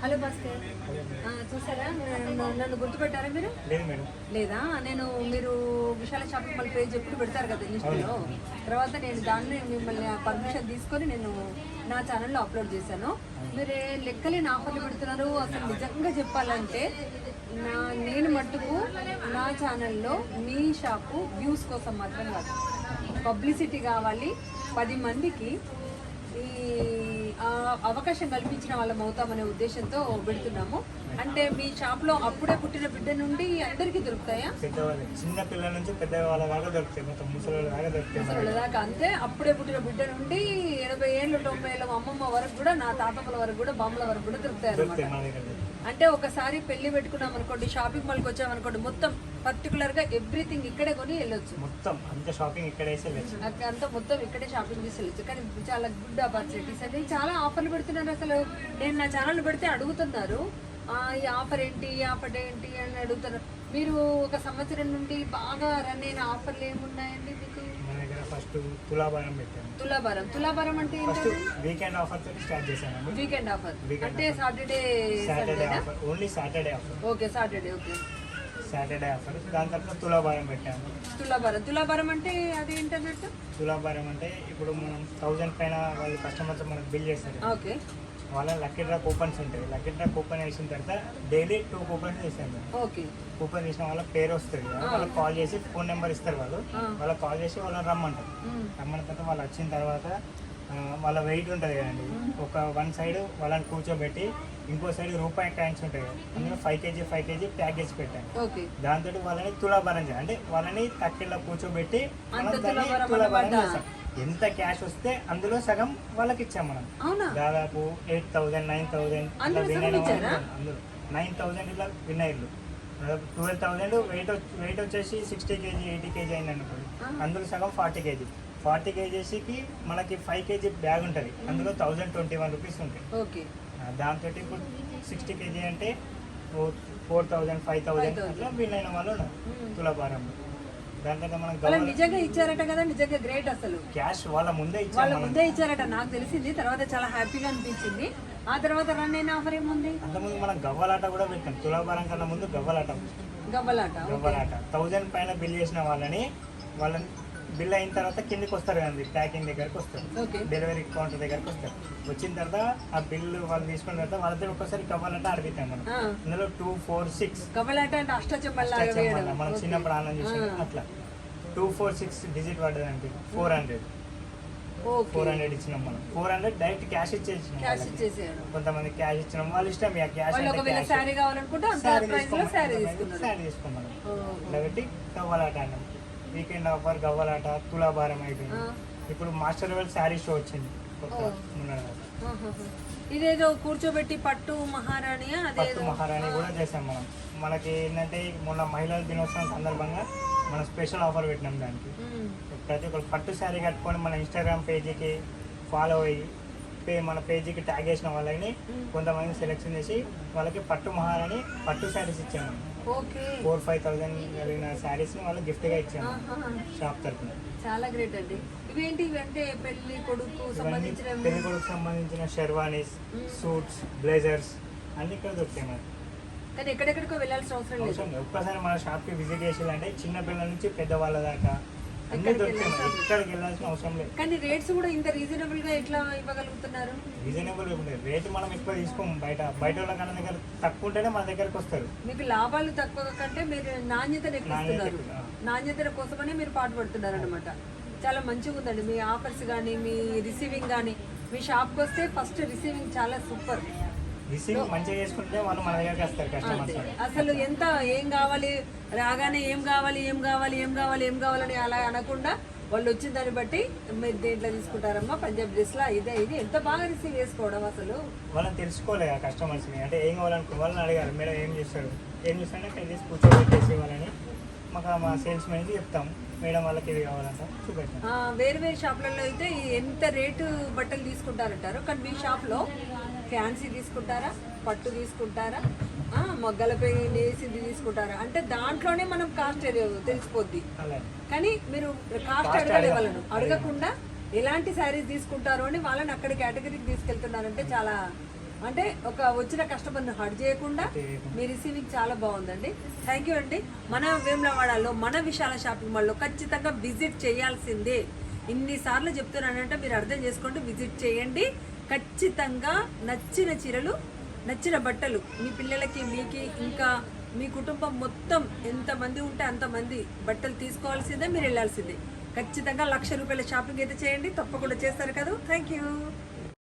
Hello Bhaskar, చూసారా? నన్ను గుర్తుపెట్టారా మీరు? లేదు మేడం. లేదా? మీరు విశాల షాపింగ్ మాల్ పేజ్ ఎప్పుడు పెడతారు కదా ఇన్స్టాలో. తర్వాత నేను దాన్ని మిమ్మల్ని పర్మిషన్ తీసుకొని నేను నా ఛానల్లో అప్లోడ్ చేశాను. మీరు లెక్కలేని ఆఫర్లు పెడుతున్నారు. అసలు నిజంగా చెప్పాలంటే నేను మట్టుకు నా ఛానల్లో మీ షాపు వ్యూస్ కోసం మాత్రం కాదు, పబ్లిసిటీ కావాలి, 10 మందికి ఈ అవకాశం కల్పించిన వాళ్ళం అవుతామనే ఉద్దేశంతో పెడుతున్నాము. అంటే మీ షాప్ లో అప్పుడే పుట్టిన బిడ్డ నుండి అందరికి దొరుకుతాయా? పెద్దవాళ్ళు, చిన్న పిల్లల నుంచి పెద్ద వాళ్ళ దాకా దొరుకుతాయి, మొత్తం ముసలి దాకా దొరుకుతాయి. ముసలి దాకా అంతే. అప్పుడే పుట్టిన బిడ్డ నుండి 80 ఏళ్ళు 90 ఏళ్ళ అమ్మమ్మ వరకు కూడా, నా తాతమ్మల వరకు కూడా, బామ్మల వరకు కూడా దొరుకుతాయి అన్నమాట. అంటే ఒకసారి పెళ్లి పెట్టుకున్నాం అనుకోండి, షాపింగ్ మాల్కి వచ్చామనుకోండి, మొత్తం పర్టికులర్ గా ఎవ్రీథింగ్ ఇక్కడే కొని వెళ్ళొచ్చు. మొత్తం అంత షాపింగ్ ఇక్కడే అంతా మొత్తం ఇక్కడే షాపింగ్ చేసి వెళ్ళొచ్చు. కానీ చాలా గుడ్ ఆపర్చునిటీస్ అండి. చాలా ఆఫర్లు పెడుతున్నారు. అసలు నేను నా ఛానల్ పెడితే అడుగుతున్నారు, ఈ ఆఫర్ ఏంటి, ఈ ఆఫర్ ఏంటి అని అడుగుతున్నారు. మీరు ఒక సంవత్సరం నుండి బాగా రన్ అయిన ఆఫర్లు ఏమున్నాయండి మీకు? మన దగ్గర ఫస్ట్ తులాభారం పెట్టాము. తులాభారం అంటే వీకెండ్ ఆఫర్ తోటి స్టార్ట్ చేశాను. వీకెండ్ ఆఫర్ అంటే Saturday offer, only Saturday offer. Okay, Saturday offer. దాని తర్వాత తులాభారం పెట్టాము. తులాభారం అంటే అది ఏంటన్నట్టు? తులాభారం అంటే ఇప్పుడు మనం 1000 పైన వాళ్ళు కస్టమర్స్ మనకు బిల్ చేస్తారు. ఓకే, వాళ్ళ లక్కీ డ్రా కూపన్స్ ఉంటాయి. లక్కీ డ్రా కూపన్ వేసిన తర్వాత డైలీ 2 కూపన్స్ వేసాను. ఓకే, కూపన్ వేసిన వాళ్ళ పేరు వస్తుంది, వాళ్ళకి కాల్ చేసి ఫోన్ నెంబర్ ఇస్తారు. వాళ్ళకి కాల్ చేసి వాళ్ళని రమ్మంటారు. రమ్మన్న తర్వాత వాళ్ళు వచ్చిన తర్వాత వాళ్ళ వెయిట్ ఉంటుంది కదండి, ఒక 1 సైడ్ వాళ్ళని కూర్చోబెట్టి ఇంకో సైడ్ రూపాయి కాయిన్స్ ఉంటాయి కదా, అందులో 5 kg ప్యాకేజ్ పెట్టాను. దాంతో వాళ్ళని తులాభారం చేయాలి. అంటే వాళ్ళని తక్కిళ్ళ కూర్చోబెట్టి మనం దాన్ని తులాభారం చేస్తాం. ఎంత క్యాష్ వస్తే అందులో సగం వాళ్ళకి ఇచ్చాం మనం. దాదాపు 8000 9000 ఇట్లా విన్ అయిన అందులో 9000 ఇట్లా విన్ అయ్యారు. 12,000 వెయిట్ వచ్చేసి 60 kg 80 kg అయింది అనుకోండి, అందులో సగం 40 kg. 40 kgకి మనకి 5 kg బ్యాగ్ ఉంటుంది, అందులో 1021 రూపీస్ ఉంటాయి. దాంతో ఇప్పుడు 60 kg అంటే 4000 5000 అట్లా విన్ అయిన వాళ్ళు ఉన్నారు తులాభారంలో. దాంట్లో మనం నిజంగా ఇచ్చారట కదా, నిజంగా గ్రేట్. అసలు క్యాష్ వాళ్ళ ముందే ఇచ్చారట, నాకు తెలిసింది. తర్వాత చాలా హ్యాపీగా అనిపించింది. ఆ తర్వాత రన్ అయిన ఆఫర్ ఏముంది? అంతకుముందు మనం గవ్వలాట కూడా పెట్టాం. తులాభారం కన్నా ముందు గవ్వలాట 1000 పైన బిల్ చేసిన వాళ్ళని బిల్ అయిన తర్వాత కిందికి వస్తారు కదండి, ప్యాకింగ్ దగ్గరకు వస్తారు, డెలివరీ కౌంటర్ దగ్గరకు వస్తారు. వచ్చిన తర్వాత ఆ బిల్లు వాళ్ళు తీసుకున్న తర్వాత వాళ్ళ దగ్గర ఒక్కసారి గవ్వలాట ఆడిపిస్తాం మనం. ఇందులో 2 4 6 గవ్వలాట అంటే అష్టచమ్మల మనం చిన్నప్పుడు ఆనందం చేసాం. అట్లా 2 4 6 డిజిట్ పడ్డదండి. 400 ఇచ్చినాం మనం. 400 డైరెక్ట్ క్యాష్ ఇచ్చేసినాం. కొంతమంది క్యాష్ ఇచ్చినాం, వాళ్ళ ఇష్టం. శారీ తీసుకున్నాం కాబట్టి గవ్వలాట అన్నాం. వీకెండ్ ఆఫర్, గవ్వలాట, తులాభారం అయిపోయింది. ఇప్పుడు మాస్టర్ లెవెల్ శారీ షో వచ్చింది. ఇదేదో కూర్చోబెట్టి పట్టు మహారాణి కూడా చేసాం మనం. మనకి ఏంటంటే మొన్న మహిళల దినోత్సవం సందర్భంగా మనం స్పెషల్ ఆఫర్ పెట్టినాం. దానికి ప్రతి ఒక్కరు పట్టు శారీ కట్టుకొని మన ఇన్స్టాగ్రామ్ పేజీకి ఫాలో అయ్యి మన పేజీకి ట్యాగ్ చేసిన వాళ్ళని కొంతమంది సెలెక్షన్ చేసి వాళ్ళకి పట్టు మహారాణి పట్టు శారీస్ ఇచ్చాము. 4-5,000 జరిగిన శారీస్ ని వాళ్ళకి గిఫ్ట్ గా ఇచ్చాము షాప్ తరఫున. చాలా గ్రేట్ అండి. ఇవేంటి అంటే పెళ్లి కొడుకు సంబంధించిన షెర్వానీస్, సూట్స్, బ్లేజర్స్ అన్ని ఇక్కడ దొరుకుతాయి మనకి. కానీ ఎక్కడెక్కడికో వెళ్ళాల్సిన అవసరం లేదు. ఒక్కసారి మన షాప్ కి విజిట్ చేసేయాలంటే చిన్న పిల్లల నుంచి పెద్దవాళ్ళ దాకా అన్ని దొరుకుతాయి. ఎక్కడికి వెళ్ళాల్సిన అవసరం లేదు. కానీ రేట్స్ కూడా ఇంత రీజనబుల్ గా ఎట్లా ఇవ్వగలుగుతున్నారు? రీజనబుల్ రేట్ మనం ఎక్కువ తీసుకోము. బయట వాళ్ళ కన్నా దగ్గర తక్కువ ఉంటేనే మన దగ్గరకు వస్తారు. మీకు లాభాలు తక్కువ కంటే మీరు నాణ్యతను ఎక్కువ ఇస్తున్నారు. నాణ్యత కోసమనే మీరు పాటుపడుతున్నారు అనమాట. చాలా మంచిగా ఉందండి మీ ఆఫర్స్ కానీ, మీ రిసీవింగ్ కానీ. మీ షాప్కి వస్తే ఫస్ట్ రిసీవింగ్ చాలా సూపర్. రిసీవింగ్ మంచిగా చేసుకుంటే వాళ్ళు మన దగ్గరికి వస్తారు కస్టమర్స్. అసలు ఎంత ఏం కావాలి రాగానే ఏం కావాలి అని అలా అనకుండా వాళ్ళు వచ్చిన దాన్ని బట్టి మీరు దేంట్లో తీసుకుంటారమ్మా, పంజాబ్ డ్రెస్లా ఇది ఎంత బాగా రిసీవ్ చేసుకోవడం. అసలు వాళ్ళని తెలుసుకోలేదు కస్టమర్స్ ని. అంటే ఏం కావాలనుకో వాళ్ళని అడిగారు, మేడం ఏం చేస్తారంటే తీసి కూర్చోబెట్టేసి వాళ్ళని మా సేల్స్ మెన్కి చెప్తాం, మేడం వాళ్ళకి ఇది కావాలంట చూపెట్టాం. వేరు షాపులలో అయితే ఎంత రేటు బట్టలు తీసుకుంటారంటారు. కానీ మీ షాప్లో ఫ్యాన్సీ తీసుకుంటారా, పట్టు తీసుకుంటారా, మొగ్గలపై వేసింది తీసుకుంటారా అంటే దాంట్లోనే మనం కాస్ట్ తెలిసిపోద్ది. కానీ మీరు కాస్ట్ అడగకుండా ఎలాంటి శారీస్ తీసుకుంటారో అని వాళ్ళని అక్కడ కేటగిరీకి తీసుకెళ్తున్నారంటే చాలా అంటే ఒక వచ్చిన కస్టమర్ని హర్ట్ చేయకుండా మీ రిసీవింగ్ చాలా బాగుందండి. థ్యాంక్ యూ అండి. మన వేములవాడలో మన విశాల షాపింగ్ మాల్లో ఖచ్చితంగా విజిట్ చేయాల్సిందే. ఇన్నిసార్లు చెప్తున్నానంటే మీరు అర్థం చేసుకోండి, విజిట్ చేయండి. ఖచ్చితంగా నచ్చిన చీరలు, నచ్చిన బట్టలు మీ పిల్లలకి, మీకు, ఇంకా మీ కుటుంబం మొత్తం ఎంతమంది ఉంటే అంతమంది బట్టలు తీసుకోవాల్సిందే, మీరు వెళ్ళాల్సిందే. ఖచ్చితంగా 1,00,000 రూపాయల షాపింగ్ అయితే చేయండి, తప్పకుండా చేస్తారు కదా. Thank you.